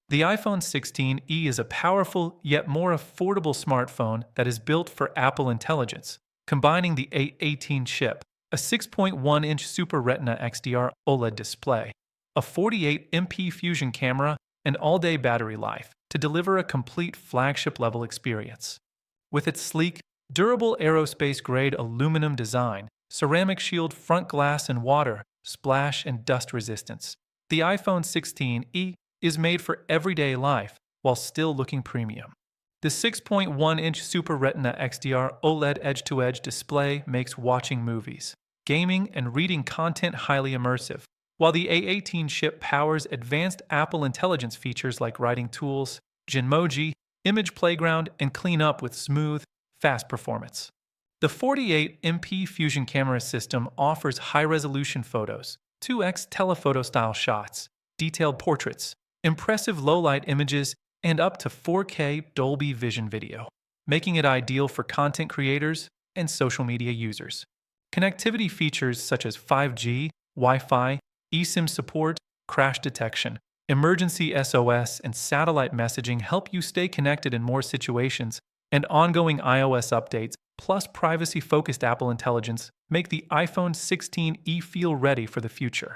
The iPhone 16e is a powerful yet more affordable smartphone that is built for Apple Intelligence, combining the A18 chip, a 6.1-inch Super Retina XDR OLED display, a 48MP Fusion camera, and all-day battery life to deliver a complete flagship-level experience. With its sleek, durable aerospace-grade aluminum design, ceramic shield front glass and water, splash and dust resistance, the iPhone 16e is made for everyday life while still looking premium. The 6.1-inch Super Retina XDR OLED edge-to-edge display makes watching movies, gaming, and reading content highly immersive, while the A18 chip powers advanced Apple Intelligence features like writing tools, Genmoji, Image Playground, and Clean Up with smooth, fast performance. The 48MP Fusion camera system offers high-resolution photos, 2x telephoto-style shots, detailed portraits, impressive low-light images, and up to 4K Dolby Vision video, making it ideal for content creators and social media users. Connectivity features such as 5G, Wi-Fi, eSIM support, crash detection, emergency SOS, and satellite messaging help you stay connected in more situations, and ongoing iOS updates plus privacy-focused Apple Intelligence make the iPhone 16e feel ready for the future.